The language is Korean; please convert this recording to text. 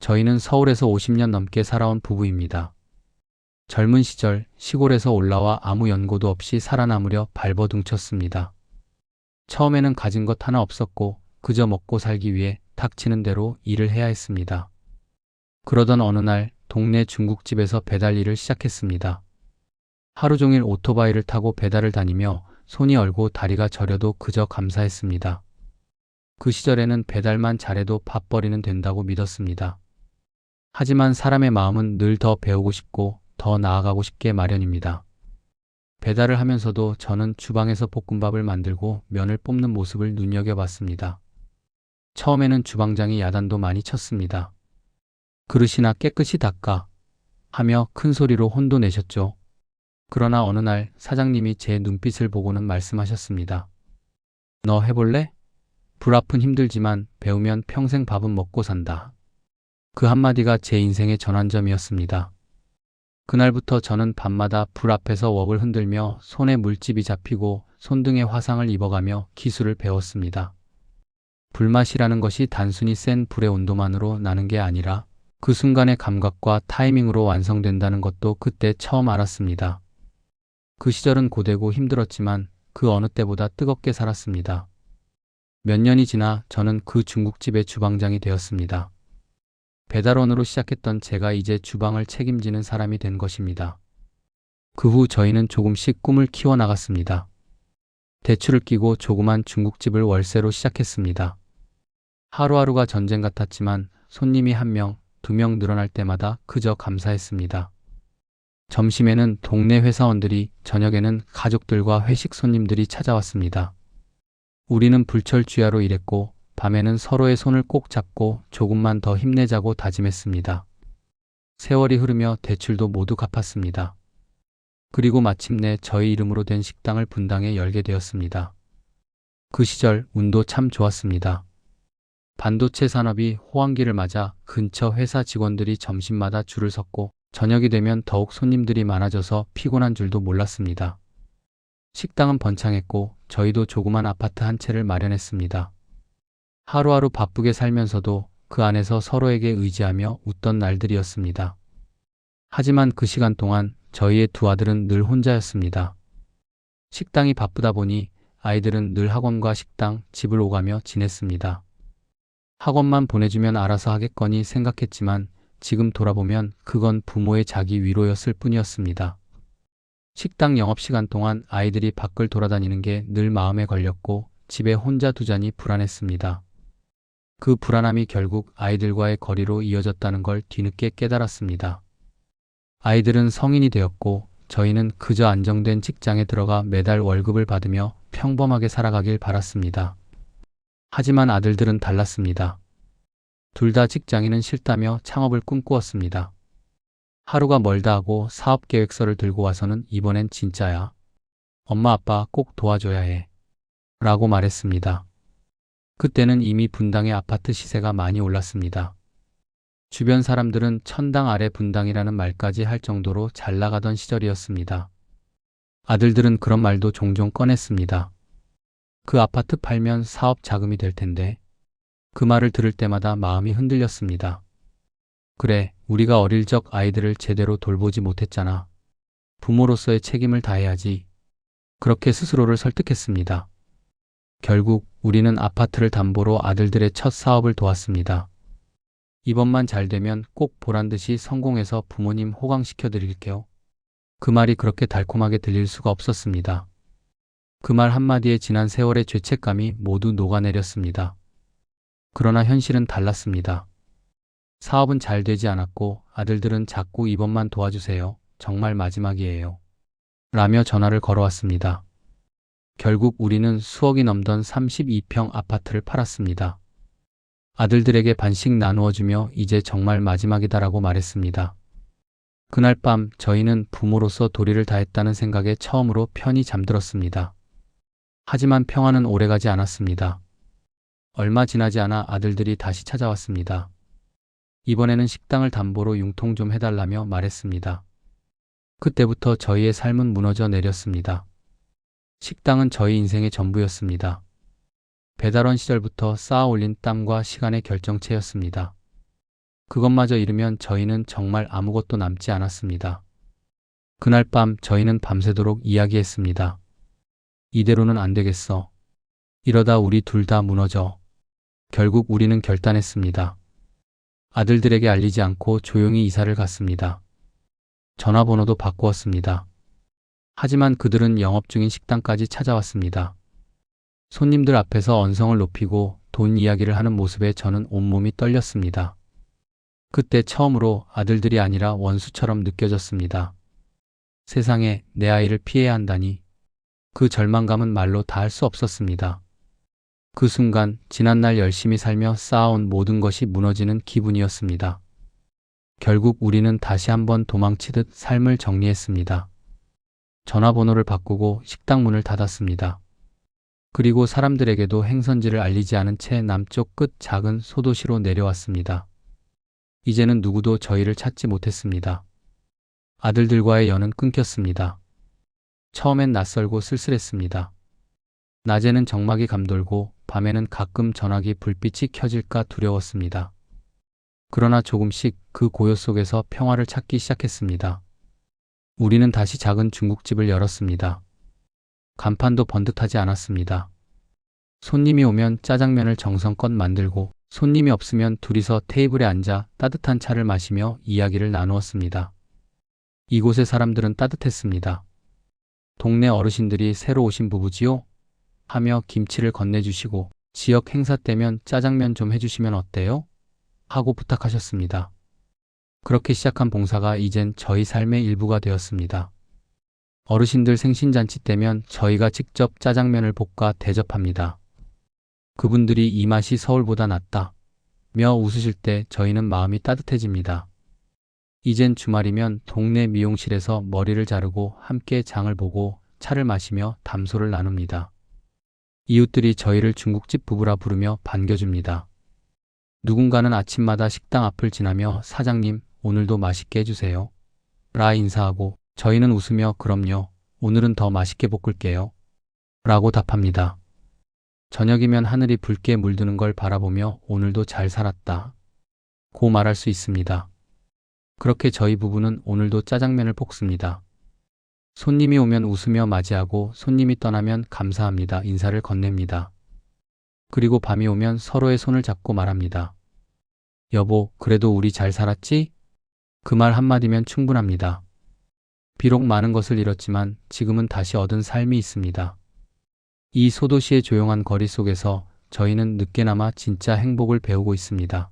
저희는 서울에서 50년 넘게 살아온 부부입니다. 젊은 시절 시골에서 올라와 아무 연고도 없이 살아남으려 발버둥쳤습니다. 처음에는 가진 것 하나 없었고 그저 먹고 살기 위해 닥치는 대로 일을 해야 했습니다. 그러던 어느 날 동네 중국집에서 배달 일을 시작했습니다. 하루 종일 오토바이를 타고 배달을 다니며 손이 얼고 다리가 저려도 그저 감사했습니다. 그 시절에는 배달만 잘해도 밥벌이는 된다고 믿었습니다. 하지만 사람의 마음은 늘 더 배우고 싶고 더 나아가고 싶게 마련입니다. 배달을 하면서도 저는 주방에서 볶음밥을 만들고 면을 뽑는 모습을 눈여겨봤습니다. 처음에는 주방장이 야단도 많이 쳤습니다. 그릇이나 깨끗이 닦아 하며 큰 소리로 혼도 내셨죠. 그러나 어느 날 사장님이 제 눈빛을 보고는 말씀하셨습니다. 너 해볼래? 불합은 힘들지만 배우면 평생 밥은 먹고 산다. 그 한마디가 제 인생의 전환점이었습니다. 그날부터 저는 밤마다 불 앞에서 웍을 흔들며 손에 물집이 잡히고 손등에 화상을 입어가며 기술을 배웠습니다. 불맛이라는 것이 단순히 센 불의 온도만으로 나는 게 아니라 그 순간의 감각과 타이밍으로 완성된다는 것도 그때 처음 알았습니다. 그 시절은 고되고 힘들었지만 그 어느 때보다 뜨겁게 살았습니다. 몇 년이 지나 저는 그 중국집의 주방장이 되었습니다. 배달원으로 시작했던 제가 이제 주방을 책임지는 사람이 된 것입니다. 그 후 저희는 조금씩 꿈을 키워나갔습니다. 대출을 끼고 조그만 중국집을 월세로 시작했습니다. 하루하루가 전쟁 같았지만 손님이 한 명, 두 명 늘어날 때마다 그저 감사했습니다. 점심에는 동네 회사원들이, 저녁에는 가족들과 회식 손님들이 찾아왔습니다. 우리는 불철주야로 일했고 밤에는 서로의 손을 꼭 잡고 조금만 더 힘내자고 다짐했습니다. 세월이 흐르며 대출도 모두 갚았습니다. 그리고 마침내 저희 이름으로 된 식당을 분당에 열게 되었습니다. 그 시절 운도 참 좋았습니다. 반도체 산업이 호황기를 맞아 근처 회사 직원들이 점심마다 줄을 섰고 저녁이 되면 더욱 손님들이 많아져서 피곤한 줄도 몰랐습니다. 식당은 번창했고 저희도 조그만 아파트 한 채를 마련했습니다. 하루하루 바쁘게 살면서도 그 안에서 서로에게 의지하며 웃던 날들이었습니다. 하지만 그 시간 동안 저희의 두 아들은 늘 혼자였습니다. 식당이 바쁘다 보니 아이들은 늘 학원과 식당, 집을 오가며 지냈습니다. 학원만 보내주면 알아서 하겠거니 생각했지만 지금 돌아보면 그건 부모의 자기 위로였을 뿐이었습니다. 식당 영업시간 동안 아이들이 밖을 돌아다니는 게 늘 마음에 걸렸고 집에 혼자 두자니 불안했습니다. 그 불안함이 결국 아이들과의 거리로 이어졌다는 걸 뒤늦게 깨달았습니다. 아이들은 성인이 되었고 저희는 그저 안정된 직장에 들어가 매달 월급을 받으며 평범하게 살아가길 바랐습니다. 하지만 아들들은 달랐습니다. 둘 다 직장인은 싫다며 창업을 꿈꾸었습니다. 하루가 멀다 하고 사업계획서를 들고 와서는 이번엔 진짜야. 엄마 아빠 꼭 도와줘야 해. 라고 말했습니다. 그때는 이미 분당의 아파트 시세가 많이 올랐습니다. 주변 사람들은 천당 아래 분당이라는 말까지 할 정도로 잘 나가던 시절이었습니다. 아들들은 그런 말도 종종 꺼냈습니다. 그 아파트 팔면 사업 자금이 될 텐데. 그 말을 들을 때마다 마음이 흔들렸습니다. 그래, 우리가 어릴 적 아이들을 제대로 돌보지 못했잖아. 부모로서의 책임을 다해야지. 그렇게 스스로를 설득했습니다. 결국 우리는 아파트를 담보로 아들들의 첫 사업을 도왔습니다. 이번만 잘 되면 꼭 보란듯이 성공해서 부모님 호강시켜 드릴게요. 그 말이 그렇게 달콤하게 들릴 수가 없었습니다. 그 말 한마디에 지난 세월의 죄책감이 모두 녹아내렸습니다. 그러나 현실은 달랐습니다. 사업은 잘 되지 않았고 아들들은 자꾸 이번만 도와주세요. 정말 마지막이에요. 라며 전화를 걸어왔습니다. 결국 우리는 수억이 넘던 32평 아파트를 팔았습니다. 아들들에게 반씩 나누어주며 이제 정말 마지막이다라고 말했습니다. 그날 밤 저희는 부모로서 도리를 다했다는 생각에 처음으로 편히 잠들었습니다. 하지만 평화는 오래가지 않았습니다. 얼마 지나지 않아 아들들이 다시 찾아왔습니다. 이번에는 식당을 담보로 융통 좀 해달라며 말했습니다. 그때부터 저희의 삶은 무너져 내렸습니다. 식당은 저희 인생의 전부였습니다. 배달원 시절부터 쌓아 올린 땀과 시간의 결정체였습니다. 그것마저 잃으면 저희는 정말 아무것도 남지 않았습니다. 그날 밤 저희는 밤새도록 이야기했습니다. 이대로는 안 되겠어. 이러다 우리 둘 다 무너져. 결국 우리는 결단했습니다. 아들들에게 알리지 않고 조용히 이사를 갔습니다. 전화번호도 바꾸었습니다. 하지만 그들은 영업 중인 식당까지 찾아왔습니다. 손님들 앞에서 언성을 높이고 돈 이야기를 하는 모습에 저는 온몸이 떨렸습니다. 그때 처음으로 아들들이 아니라 원수처럼 느껴졌습니다. 세상에 내 아이를 피해야 한다니. 그 절망감은 말로 다할 수 없었습니다. 그 순간 지난날 열심히 살며 쌓아온 모든 것이 무너지는 기분이었습니다. 결국 우리는 다시 한번 도망치듯 삶을 정리했습니다. 전화번호를 바꾸고 식당 문을 닫았습니다. 그리고 사람들에게도 행선지를 알리지 않은 채 남쪽 끝 작은 소도시로 내려왔습니다. 이제는 누구도 저희를 찾지 못했습니다. 아들들과의 연은 끊겼습니다. 처음엔 낯설고 쓸쓸했습니다. 낮에는 정막이 감돌고 밤에는 가끔 전화기 불빛이 켜질까 두려웠습니다. 그러나 조금씩 그 고요 속에서 평화를 찾기 시작했습니다. 우리는 다시 작은 중국집을 열었습니다. 간판도 번듯하지 않았습니다. 손님이 오면 짜장면을 정성껏 만들고 손님이 없으면 둘이서 테이블에 앉아 따뜻한 차를 마시며 이야기를 나누었습니다. 이곳의 사람들은 따뜻했습니다. 동네 어르신들이 새로 오신 부부지요? 하며 김치를 건네주시고 지역 행사 때면 짜장면 좀 해주시면 어때요? 하고 부탁하셨습니다. 그렇게 시작한 봉사가 이젠 저희 삶의 일부가 되었습니다. 어르신들 생신잔치 때면 저희가 직접 짜장면을 볶아 대접합니다. 그분들이 이 맛이 서울보다 낫다 며 웃으실 때 저희는 마음이 따뜻해집니다. 이젠 주말이면 동네 미용실에서 머리를 자르고 함께 장을 보고 차를 마시며 담소를 나눕니다. 이웃들이 저희를 중국집 부부라 부르며 반겨줍니다. 누군가는 아침마다 식당 앞을 지나며 사장님, 오늘도 맛있게 해주세요. 라 인사하고 저희는 웃으며 그럼요, 오늘은 더 맛있게 볶을게요. 라고 답합니다. 저녁이면 하늘이 붉게 물드는 걸 바라보며 오늘도 잘 살았다 고 말할 수 있습니다. 그렇게 저희 부부는 오늘도 짜장면을 볶습니다. 손님이 오면 웃으며 맞이하고 손님이 떠나면 감사합니다 인사를 건넵니다. 그리고 밤이 오면 서로의 손을 잡고 말합니다. 여보, 그래도 우리 잘 살았지? 그 말 한마디면 충분합니다. 비록 많은 것을 잃었지만 지금은 다시 얻은 삶이 있습니다. 이 소도시의 조용한 거리 속에서 저희는 늦게나마 진짜 행복을 배우고 있습니다.